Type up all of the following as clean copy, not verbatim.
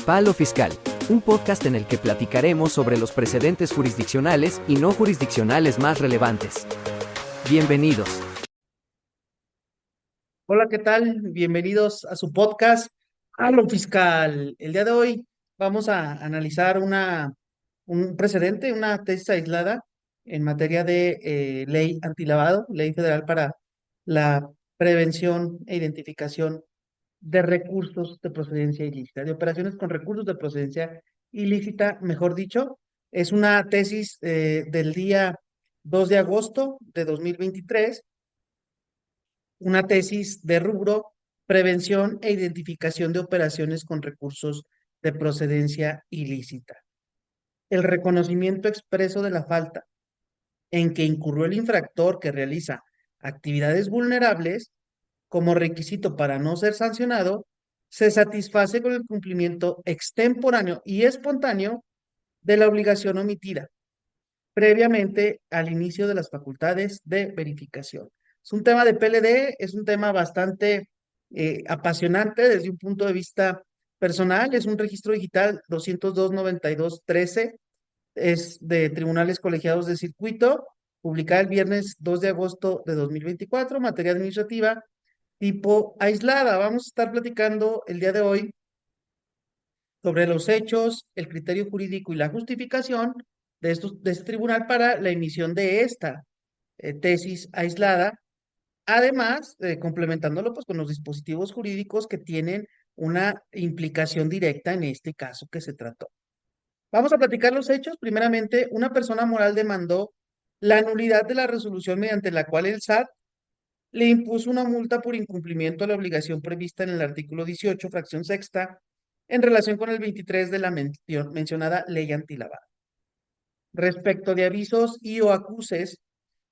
Palo Fiscal, un podcast en el que platicaremos sobre los precedentes jurisdiccionales y no jurisdiccionales más relevantes. Bienvenidos. Hola, ¿qué tal? Bienvenidos a su podcast, a lo fiscal. El día de hoy vamos a analizar un precedente, una tesis aislada en materia de ley antilavado, ley federal para la prevención e identificación de recursos de procedencia ilícita, de operaciones con recursos de procedencia ilícita, mejor dicho. Es una tesis del día 2 de agosto de 2023, una tesis de rubro prevención e identificación de operaciones con recursos de procedencia ilícita. El reconocimiento expreso de la falta en que incurrió el infractor que realiza actividades vulnerables como requisito para no ser sancionado se satisface con el cumplimiento extemporáneo y espontáneo de la obligación omitida previamente al inicio de las facultades de verificación. Es un tema de PLD, es un tema bastante apasionante desde un punto de vista personal, es un registro digital 202-92-13, es de Tribunales Colegiados de Circuito, publicada el viernes 2 de agosto de 2024, materia administrativa, tipo aislada. Vamos a estar platicando el día de hoy sobre los hechos, el criterio jurídico y la justificación de este tribunal para la emisión de esta tesis aislada, además complementándolo pues con los dispositivos jurídicos que tienen una implicación directa en este caso que se trató. Vamos a platicar los hechos. Primeramente, una persona moral demandó la nulidad de la resolución mediante la cual el SAT le impuso una multa por incumplimiento de la obligación prevista en el artículo 18, fracción sexta, en relación con el 23 de la mencionada ley antilavado. Respecto de avisos y o acuses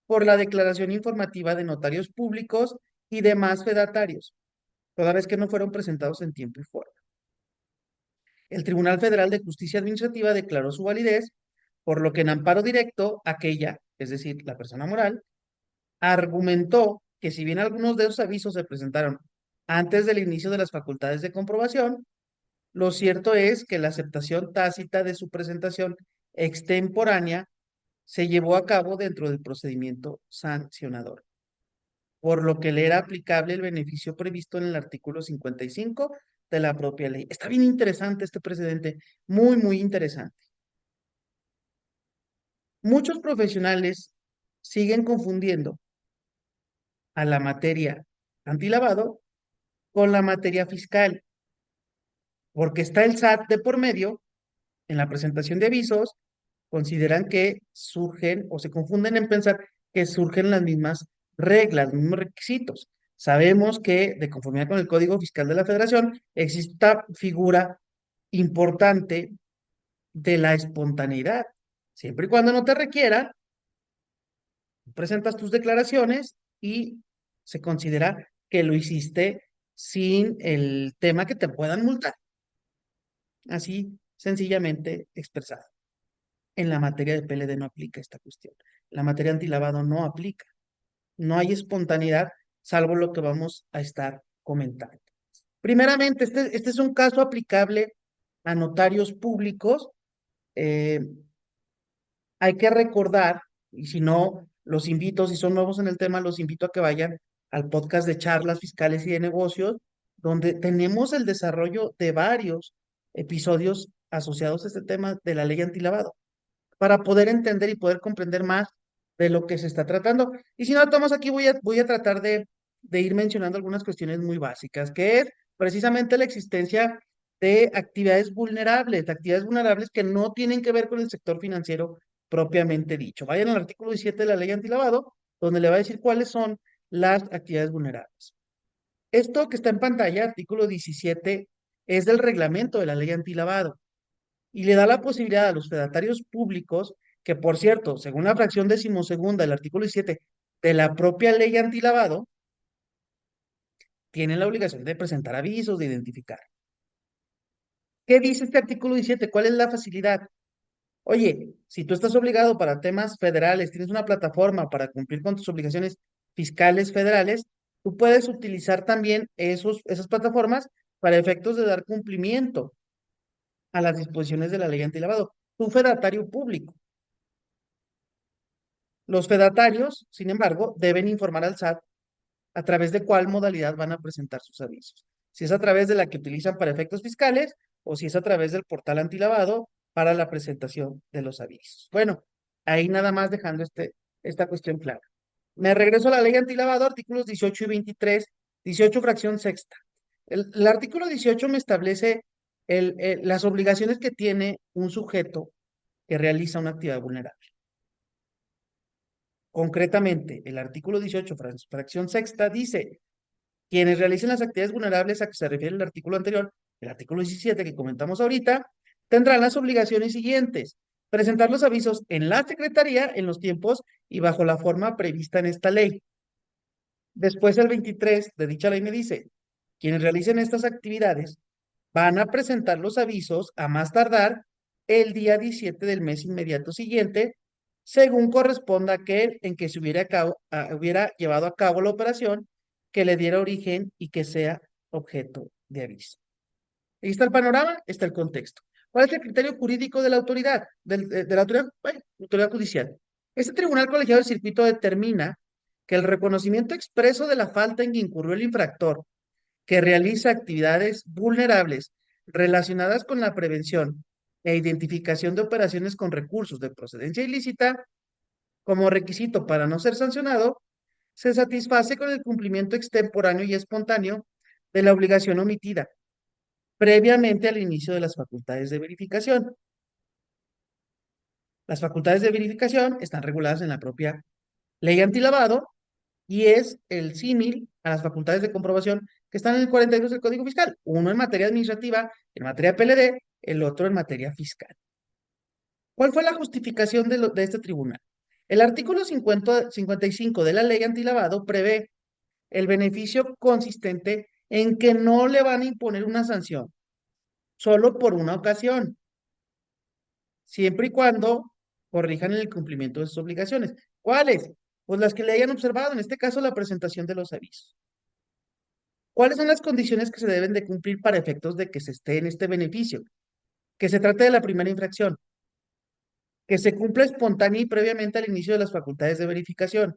por la declaración informativa de notarios públicos y demás fedatarios, toda vez que no fueron presentados en tiempo y forma. El Tribunal Federal de Justicia Administrativa declaró su validez, por lo que en amparo directo, aquella, es decir, la persona moral, argumentó que si bien algunos de esos avisos se presentaron antes del inicio de las facultades de comprobación, lo cierto es que la aceptación tácita de su presentación extemporánea se llevó a cabo dentro del procedimiento sancionador, por lo que le era aplicable el beneficio previsto en el artículo 55 de la propia ley. Está bien interesante este precedente, muy, muy interesante. Muchos profesionales siguen confundiendo a la materia antilavado con la materia fiscal, porque está el SAT de por medio en la presentación de avisos, consideran que surgen o se confunden en pensar que surgen las mismas reglas, los mismos requisitos. Sabemos que, de conformidad con el Código Fiscal de la Federación, existe esta figura importante de la espontaneidad. Siempre y cuando no te requiera, presentas tus declaraciones y se considera que lo hiciste sin el tema que te puedan multar. Así sencillamente expresado. En la materia de PLD no aplica esta cuestión. La materia antilavado no aplica. No hay espontaneidad, salvo lo que vamos a estar comentando. Primeramente, este es un caso aplicable a notarios públicos. Eh, Hay que recordar, y si no, los invito, si son nuevos en el tema, los invito a que vayan al podcast de charlas fiscales y de negocios, donde tenemos el desarrollo de varios episodios asociados a este tema de la ley antilavado para poder entender y poder comprender más de lo que se está tratando. Y si no, Tomás, aquí voy a tratar de ir mencionando algunas cuestiones muy básicas, que es precisamente la existencia de actividades vulnerables que no tienen que ver con el sector financiero propiamente dicho. Vayan al artículo 17 de la ley antilavado, donde le va a decir cuáles son las actividades vulnerables. Esto que está en pantalla, artículo 17, es del reglamento de la ley antilavado y le da la posibilidad a los fedatarios públicos, que por cierto, según la fracción decimosegunda del artículo 17 de la propia ley antilavado, tienen la obligación de presentar avisos, de identificar. ¿Qué dice este artículo 17? ¿Cuál es la facilidad? Oye, si tú estás obligado para temas federales, tienes una plataforma para cumplir con tus obligaciones fiscales federales, tú puedes utilizar también esas plataformas para efectos de dar cumplimiento a las disposiciones de la ley antilavado. Un fedatario público. Los fedatarios, sin embargo, deben informar al SAT a través de cuál modalidad van a presentar sus avisos. Si es a través de la que utilizan para efectos fiscales o si es a través del portal antilavado para la presentación de los avisos. Bueno, ahí nada más dejando esta cuestión clara. Me regreso a la ley antilavado, artículos 18 y 23, 18 fracción sexta. El artículo 18 me establece las obligaciones que tiene un sujeto que realiza una actividad vulnerable. Concretamente, el artículo 18, fracción sexta, dice: quienes realicen las actividades vulnerables a que se refiere el artículo anterior, el artículo 17 que comentamos ahorita, tendrán las obligaciones siguientes: presentar los avisos en la Secretaría en los tiempos y bajo la forma prevista en esta ley. Después, el 23 de dicha ley me dice: quienes realicen estas actividades van a presentar los avisos a más tardar el día 17 del mes inmediato siguiente, según corresponda aquel en que se hubiera llevado a cabo la operación que le diera origen y que sea objeto de aviso. Ahí está el panorama, está el contexto. ¿Cuál es el criterio jurídico de la autoridad, de la autoridad, bueno, autoridad judicial? Este tribunal colegiado del circuito determina que el reconocimiento expreso de la falta en que incurrió el infractor que realiza actividades vulnerables relacionadas con la prevención e identificación de operaciones con recursos de procedencia ilícita como requisito para no ser sancionado, se satisface con el cumplimiento extemporáneo y espontáneo de la obligación omitida previamente al inicio de las facultades de verificación. Las facultades de verificación están reguladas en la propia ley antilavado y es el símil a las facultades de comprobación que están en el 42 del Código Fiscal, uno en materia administrativa, en materia PLD, el otro en materia fiscal. ¿Cuál fue la justificación de este tribunal? El artículo 55 de la ley antilavado prevé el beneficio consistente en que no le van a imponer una sanción solo por una ocasión, siempre y cuando corrijan el cumplimiento de sus obligaciones. ¿Cuáles? Pues las que le hayan observado, en este caso la presentación de los avisos. ¿Cuáles son las condiciones que se deben de cumplir para efectos de que se esté en este beneficio? Que se trate de la primera infracción, que se cumpla espontánea y previamente al inicio de las facultades de verificación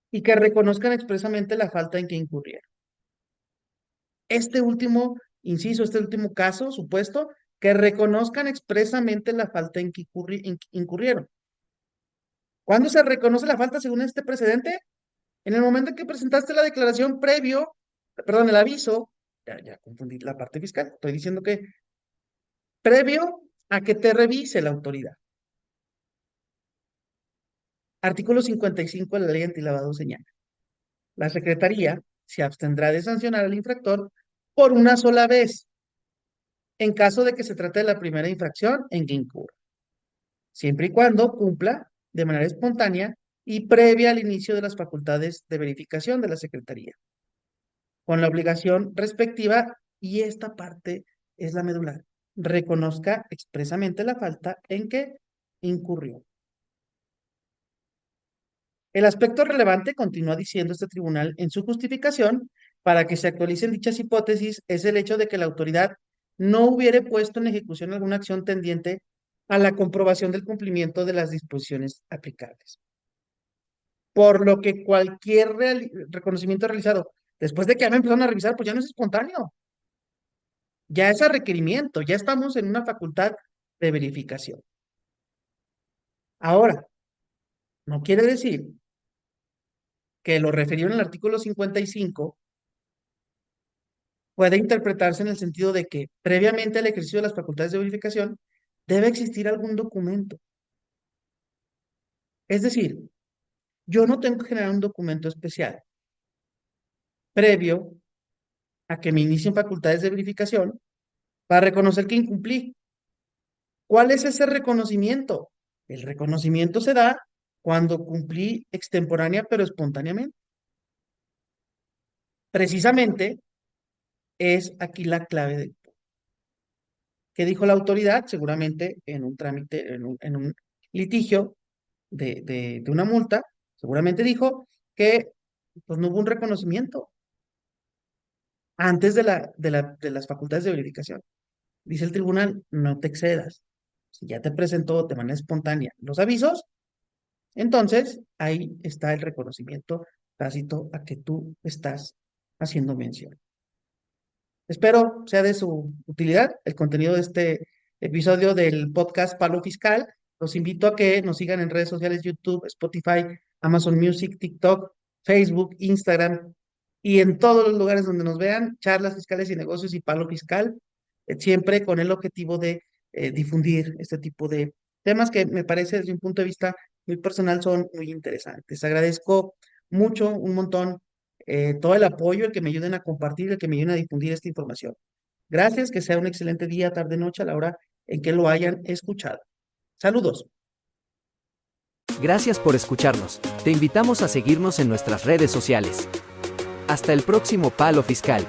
y que reconozcan expresamente la falta en que incurrieron. Este último, inciso, este último caso, supuesto, que reconozcan expresamente la falta en que incurrieron. ¿Cuándo se reconoce la falta según este precedente? En el momento en que presentaste la declaración previo, perdón, el aviso, ya confundí la parte fiscal, estoy diciendo que previo a que te revise la autoridad. Artículo 55 de la ley antilavado señala: la Secretaría se abstendrá de sancionar al infractor por una sola vez, en caso de que se trate de la primera infracción en que incurra, siempre y cuando cumpla de manera espontánea y previa al inicio de las facultades de verificación de la Secretaría, con la obligación respectiva, y esta parte es la medular: reconozca expresamente la falta en que incurrió. El aspecto relevante, continúa diciendo este tribunal en su justificación, para que se actualicen dichas hipótesis, es el hecho de que la autoridad no hubiere puesto en ejecución alguna acción tendiente a la comprobación del cumplimiento de las disposiciones aplicables. Por lo que cualquier reconocimiento realizado después de que ya me empezaron a revisar, pues ya no es espontáneo, ya es a requerimiento, ya estamos en una facultad de verificación. Ahora, no quiere decir que lo referido en el artículo 55 puede interpretarse en el sentido de que previamente al ejercicio de las facultades de verificación debe existir algún documento. Es decir, yo no tengo que generar un documento especial previo a que me inicien facultades de verificación para reconocer que incumplí. ¿Cuál es ese reconocimiento? El reconocimiento se da cuando cumplí extemporánea pero espontáneamente. Precisamente es aquí la clave del que dijo la autoridad, seguramente en un trámite, en un litigio de una multa, seguramente dijo que pues no hubo un reconocimiento antes de las facultades de verificación. Dice el tribunal, no te excedas. Si ya te presentó de manera espontánea los avisos, entonces ahí está el reconocimiento tácito a que tú estás haciendo mención. Espero sea de su utilidad el contenido de este episodio del podcast Palo Fiscal. Los invito a que nos sigan en redes sociales, YouTube, Spotify, Amazon Music, TikTok, Facebook, Instagram y en todos los lugares donde nos vean, charlas fiscales y negocios y Palo Fiscal, siempre con el objetivo de difundir este tipo de temas que me parece desde un punto de vista muy personal son muy interesantes. Agradezco mucho, un montón todo el apoyo, el que me ayuden a compartir, el que me ayuden a difundir esta información. Gracias, que sea un excelente día, tarde, noche, a la hora en que lo hayan escuchado. Saludos. Gracias por escucharnos. Te invitamos a seguirnos en nuestras redes sociales. Hasta el próximo Palo Fiscal.